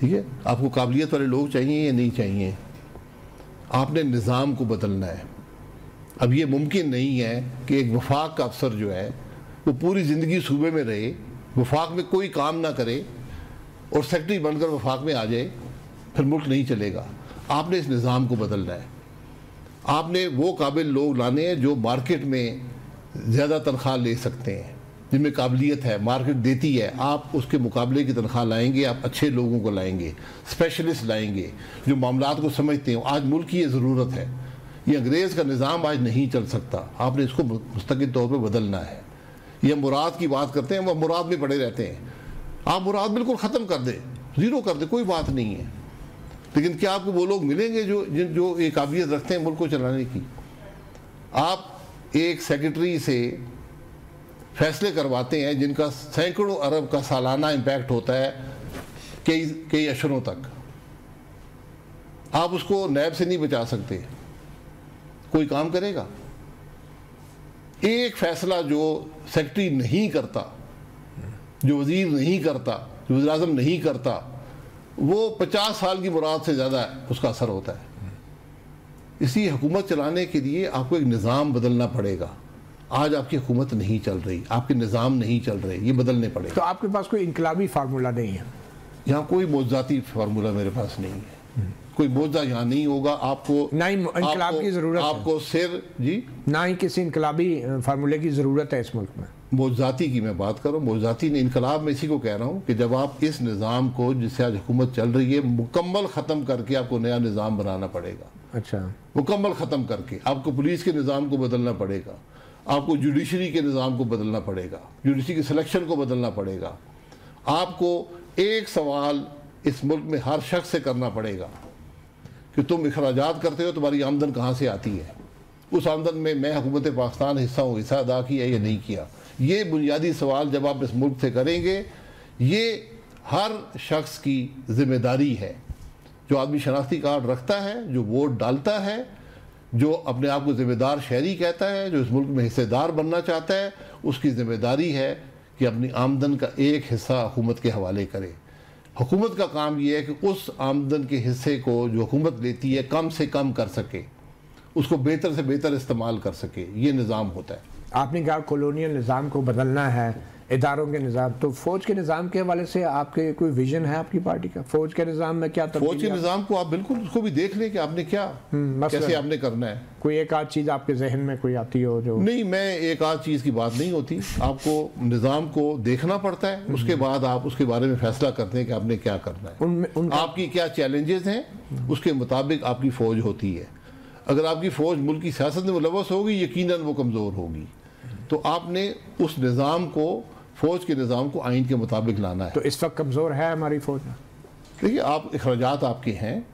ठीक है, आपको काबिलियत वाले लोग चाहिए या नहीं चाहिए? आपने निज़ाम को बदलना है। अब ये मुमकिन नहीं है कि एक वफाक का अफसर जो है वो पूरी ज़िंदगी सूबे में रहे, वफाक में कोई काम ना करे और सेक्रेटरी बनकर वफाक में आ जाए, फिर मुल्क नहीं चलेगा। आपने इस निज़ाम को बदलना है। आपने वो काबिल लोग लाने हैं जो मार्केट में ज़्यादा तनख्वाह ले सकते हैं, जिनमें काबिलियत है, मार्केट देती है। आप उसके मुकाबले की तनख्वाह लाएंगे, आप अच्छे लोगों को लाएंगे, स्पेशलिस्ट लाएंगे जो मामलात को समझते हो। आज मुल्क की ये ज़रूरत है। ये अंग्रेज़ का निज़ाम आज नहीं चल सकता, आपने इसको मुस्तकिल तौर पर बदलना है। ये मुराद की बात करते हैं, वह मुराद में पड़े रहते हैं। आप मुराद बिल्कुल ख़त्म कर दें, ज़ीरो कर दें, कोई बात नहीं है। लेकिन क्या आपको वो लोग मिलेंगे जो एक काबिलियत रखते हैं मुल्क को चलाने की? आप एक सेक्रेटरी से फैसले करवाते हैं जिनका सैकड़ों अरब का सालाना इम्पैक्ट होता है कई अशरों तक। आप उसको नैब से नहीं बचा सकते। कोई काम करेगा? एक फैसला जो सेक्रेटरी नहीं करता, जो वजीर नहीं करता, जो वज़ीर आज़म नहीं करता, वो 50 साल की मुराद से ज़्यादा उसका असर होता है। इसलिए हुकूमत चलाने के लिए आपको एक निज़ाम बदलना पड़ेगा। आज आपकी हुकूमत नहीं चल रही, आपके निज़ाम नहीं चल रहे, ये बदलने पड़ेगा। तो आपके पास कोई इनकलाबी फार्मूला नहीं है? यहाँ कोई मौज़ाती फार्मूला मेरे पास नहीं है। कोई मुद्दा यहाँ नहीं होगा। आपको ना ही इनकलाब की जरूरत है, आपको सिर जी ना ही किसी इनकलाबी फार्मूले की जरूरत है इस मुल्क में। मौज़ाती की मैं बात करूँ, मौज़ाती ने इनकलाब में इसी को कह रहा हूँ कि जब आप इस निज़ाम को जिससे आज हुकूमत चल रही है मुकम्मल ख़त्म करके आपको नया निज़ाम बनाना पड़ेगा। अच्छा, मुकम्मल ख़त्म करके आपको पुलिस के निज़ाम को बदलना पड़ेगा, आपको जुडिशरी के निज़ाम को बदलना पड़ेगा, जुडिशरी की सिलेक्शन को बदलना पड़ेगा। आपको एक सवाल इस मुल्क में हर शख्स से करना पड़ेगा कि तुम अखराजात करते हो, तुम्हारी आमदन कहाँ से आती है? उस आमदन में मैं हुकूमत पाकिस्तान हिस्सा अदा किया या नहीं किया? ये बुनियादी सवाल जब आप इस मुल्क से करेंगे, ये हर शख्स की जिम्मेदारी है। जो आदमी शनाख्ती कार्ड रखता है, जो वोट डालता है, जो अपने आप को जिम्मेदार शहरी कहता है, जो इस मुल्क में हिस्सेदार बनना चाहता है, उसकी जिम्मेदारी है कि अपनी आमदन का एक हिस्सा हुकूमत के हवाले करे। हुकूमत का काम यह है कि उस आमदन के हिस्से को जो हुकूमत लेती है कम से कम कर सके, उसको बेहतर से बेहतर इस्तेमाल कर सके। ये निज़ाम होता है। आपने कहा कॉलोनियल निज़ाम को बदलना है, इदारों के निज़ाम, तो फ़ौज के निज़ाम के हवाले से आपके कोई विजन है आपकी पार्टी का? फ़ौज के निज़ाम में क्या तब्दीली? फ़ौज के निज़ाम को आप बिल्कुल उसको भी देख लें कि आपने क्या कैसे आपने करना है। कोई एक आध चीज़ आपके जहन में कोई आती हो जो? नहीं, मैं एक आध चीज़ की बात नहीं होती। आपको निज़ाम को देखना पड़ता है, उसके बाद आप उसके बारे में फैसला करते हैं कि आपने क्या करना है। आपकी क्या चैलेंजेस हैं, उसके मुताबिक आपकी फ़ौज होती है। अगर आपकी फ़ौज मुल्क की सियासत में मुलव्वस होगी, यकीनन वो कमज़ोर होगी। तो आपने उस निज़ाम को, फ़ौज के निज़ाम को आइन के मुताबिक लाना है। तो इस वक्त कमज़ोर है हमारी फ़ौज? देखिए, आप अखराजात आपके हैं।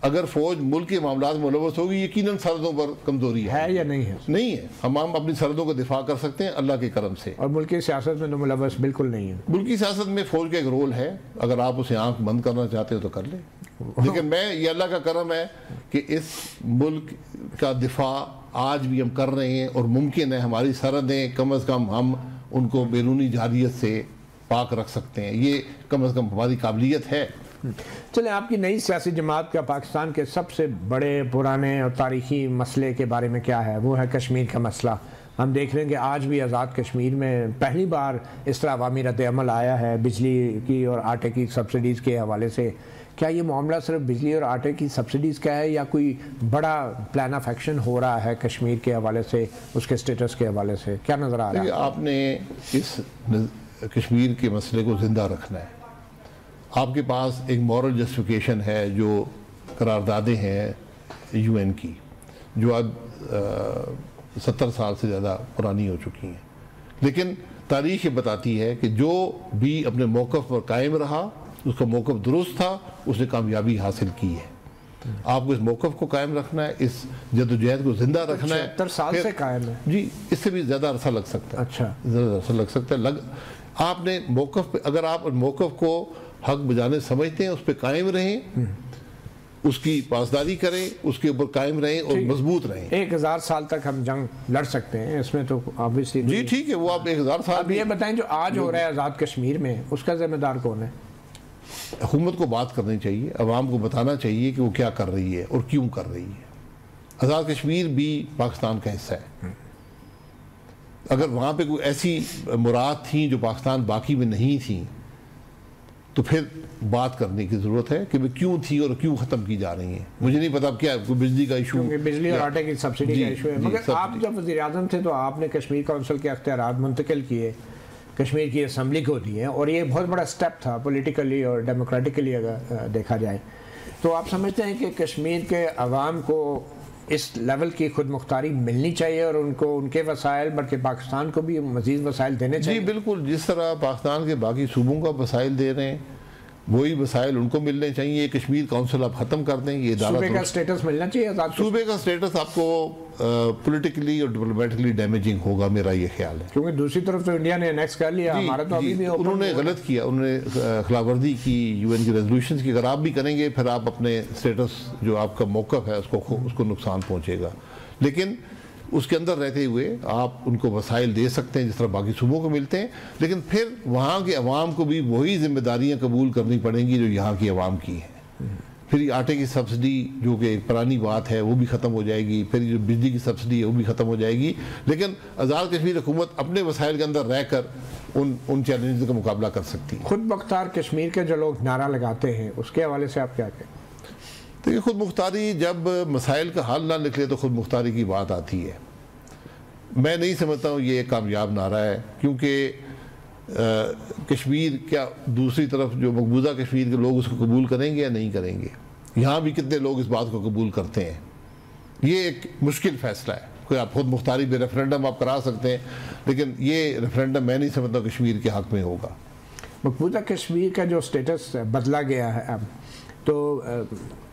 अगर फ़ौज मुल्क के मामलात में मुलव्वस होगी, यकीनन सरहदों पर कमज़ोरी है या नहीं है? नहीं है। हम अपनी सरहदों का दिफा कर सकते हैं अल्लाह के करम से। और मुल्क की सियासत में तो मुलव्वस बिल्कुल नहीं है। मुल्क की सियासत में फ़ौज का एक रोल है। अगर आप उसे आँख बंद करना चाहते हो तो कर लें। लेकिन ये अल्लाह का करम है कि इस मुल्क का दिफा आज भी हम कर रहे हैं और मुमकिन है हमारी सरहदें कम अज़ कम हम उनको बैरूनी जारियत से पाक रख सकते हैं। ये कम अज़ कम हमारी काबिलियत है। चले, आपकी नई सियासी जमात का पाकिस्तान के सबसे बड़े पुराने और तारीख़ी मसले के बारे में क्या है? वो है कश्मीर का मसला। हम देख रहे हैं कि आज भी आज़ाद कश्मीर में पहली बार इस तरह अवामी रद्द अमल आया है बिजली की और आटे की सब्सिडीज़ के हवाले से क्या ये मामला सिर्फ बिजली और आटे की सब्सिडीज़ का है या कोई बड़ा प्लान ऑफ एक्शन हो रहा है कश्मीर के हवाले से, उसके स्टेटस के हवाले से क्या नज़र आ रहा है? आपने इस कश्मीर के मसले को ज़िंदा रखना है। आपके पास एक मॉरल जस्टिफिकेशन है जो करारदादें हैं UN की, जो अब 70 साल से ज़्यादा पुरानी हो चुकी हैं, लेकिन तारीख़ ये बताती है कि जो भी अपने मौक़िफ़ पर कायम रहा, उसका मौक़िफ़ दुरुस्त था, उसने कामयाबी हासिल की है। आपको इस मौक़िफ़ को कायम रखना है, इस जद्दोजहद को ज़िंदा रखना है। 70 साल से कायम है जी, इससे भी ज़्यादा अरसा लग सकता है। अच्छा, ज़्यादा अरसा लग सकता है। आपने मौक़िफ़ पे, अगर आप मौक़िफ़ को हक बजाने समझते हैं, उस पर कायम रहें, उसकी पासदारी करें, उसके ऊपर कायम रहें और मजबूत रहें। 1000 साल तक हम जंग लड़ सकते हैं, इसमें तो ऑब्वियसली जी ठीक है, वो आप 1000 साल। अब ये बताएं जो आज हो रहा है आज़ाद कश्मीर में, उसका जिम्मेदार कौन है? हुकूमत को बात करनी चाहिए, अवाम को बताना चाहिए कि वो क्या कर रही है और क्यों कर रही है। आज़ाद कश्मीर भी पाकिस्तान का हिस्सा है। अगर वहाँ पे कोई ऐसी मुराद थी जो पाकिस्तान बाकी में नहीं थी, तो फिर बात करने की ज़रूरत है कि वे क्यों थी और क्यों ख़त्म की जा रही हैं। मुझे नहीं पता क्या कोई बिजली का इशू, बिजली और आटे की सब्सिडी का इशू है। मगर आप जब वज़ीर आज़म थे तो आपने कश्मीर काउंसिल के अख्तियारात मुंतकिल किए, कश्मीर की असम्बली को दिए, और ये बहुत बड़ा स्टेप था पॉलिटिकली और डेमोक्रेटिकली अगर देखा जाए। तो आप समझते हैं कि कश्मीर के अवाम को इस लेवल की खुद मुख्तारी मिलनी चाहिए और उनको उनके वसाइल, बल्कि पाकिस्तान को भी मज़ीद वसाइल देने चाहिए? जी बिल्कुल, जिस तरह पाकिस्तान के बाकी सूबों का वसाइल दे रहे हैं, वही वसाइल उनको मिलने चाहिए। कश्मीर काउंसिल आप ख़त्म कर दें, ये सूबे का स्टेटस मिलना चाहिए। सूबे का स्टेटस आपको पॉलिटिकली और डिप्लोमेटिकली डैमेजिंग होगा, मेरा ये ख्याल है। क्योंकि दूसरी तरफ तो इंडिया ने एनेक्स कर लिया, हमारा तो अभी भी उन्होंने गलत किया, उन्होंने खिलाफवर्जी की UN की रेजोल्यूशन की। अगर आप भी करेंगे फिर आप अपने स्टेटस जो आपका मौक़िफ़ है उसको नुकसान पहुँचेगा। लेकिन उसके अंदर रहते हुए आप उनको वसाइल दे सकते हैं जिस तरह बाकी सूबों को मिलते हैं, लेकिन फिर वहाँ के अवाम को भी वही जिम्मेदारियाँ कबूल करनी पड़ेंगी जो यहाँ की अवाम की हैं। फिर आटे की सब्सिडी जो कि एक पुरानी बात है वो भी ख़त्म हो जाएगी, फिर जो बिजली की सब्सिडी है वो भी ख़त्म हो जाएगी। लेकिन आज़ाद कश्मीर हुकूमत अपने वसाइल के अंदर रहकर उन चैलेंज का मुकाबला कर सकती है। खुद मुख्तार कश्मीर के जो लोग नारा लगाते हैं उसके हवाले से आप क्या कहें? देखिए, खुद मुख्तारी जब मसाइल का हल ना निकले तो खुद मुख्तारी की बात आती है। मैं नहीं समझता हूँ ये एक कामयाब नारा है, क्योंकि कश्मीर क्या दूसरी तरफ जो मकबूजा कश्मीर के लोग उसको कबूल करेंगे या नहीं करेंगे? यहाँ भी कितने लोग इस बात को कबूल करते हैं? ये एक मुश्किल फ़ैसला है। कोई आप खुद मुख्तारी पे रेफरेंडम आप करा सकते हैं, लेकिन ये रेफरेंडम मैं नहीं समझता कश्मीर के हक़ में होगा। मकबूजा कश्मीर का जो स्टेटस बदला गया है अब, तो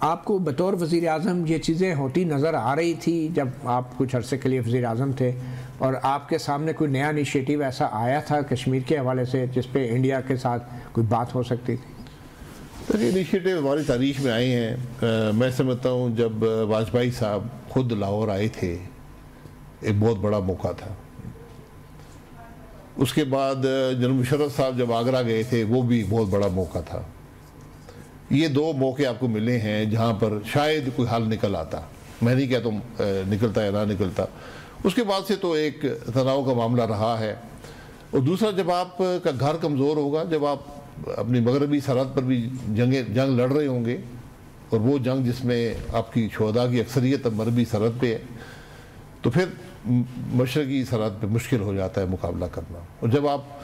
आपको बतौर वज़ीर आज़म ये चीज़ें होती नज़र आ रही थी जब आप कुछ अरसे के लिए वज़ीर आज़म थे, और आपके सामने कोई नया इनिशिएटिव ऐसा आया था कश्मीर के हवाले से जिस पे इंडिया के साथ कोई बात हो सकती थी? तो ये इनिशिएटिव हमारी तारीख में आए हैं। मैं समझता हूँ जब वाजपेयी साहब खुद लाहौर आए थे, एक बहुत बड़ा मौका था। उसके बाद जनरल मुशर्रफ साहब जब आगरा गए थे, वो भी बहुत बड़ा मौका था। ये दो मौके आपको मिले हैं जहाँ पर शायद कोई हल निकल आता। मैं नहीं कहता निकलता या ना निकलता। उसके बाद से तो एक तनाव का मामला रहा है। और दूसरा, जब आपका घर कमज़ोर होगा, जब आप अपनी मगरबी सरहद पर भी जंग लड़ रहे होंगे, और वो जंग जिसमें आपकी शोहदा की अक्सरियत मगरबी सरहद पे है, तो फिर मशरक़ी सरहद पे मुश्किल हो जाता है मुकाबला करना। और जब आप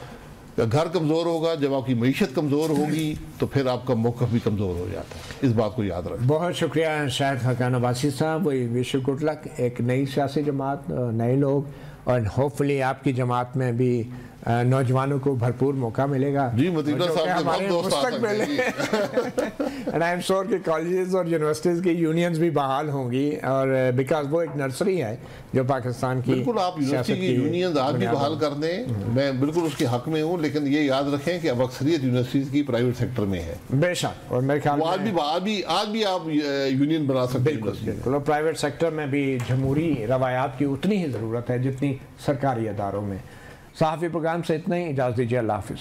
घर कमज़ोर होगा, जब आपकी मईशत कमज़ोर होगी, तो फिर आपका मौक़िफ़ भी कमज़ोर हो जाता है। इस बात को याद रखें। बहुत शुक्रिया शाहिद खाकान अब्बासी साहब। वही विश यू गुड लक, एक नई सियासी जमात, नए लोग, और होपफुली आपकी जमात में भी नौजवानों को भरपूर मौका मिलेगा। जी, मतीना साहब हमारे मुस्तकबिल एंड आई एम श्योर कि कॉलेजेस और यूनिवर्सिटीज़ की यूनियंस भी बहाल होंगी, और बिकॉज वो एक नर्सरी है जो पाकिस्तान की। बिल्कुल, आप यूनिवर्सिटी की यूनियंस आज भी बहाल कर दें, मैं बिल्कुल उसके हक में हूँ, लेकिन ये याद रखें कि अब अक्सरियत यूनिवर्सिटीज़ की प्राइवेट सेक्टर में है। बेशक, और मेरे ख्याल आज भी आप यूनियन बना सकते हैं। बिल्कुल, और प्राइवेट सेक्टर में भी जमहूरी रवायात की उतनी ही ज़रूरत है जितनी सरकारी अदारों में। सहाफ़ी प्रोग्राम से इतना ही, इजाज़त दीजिए, अल्लाह हाफ़िज़।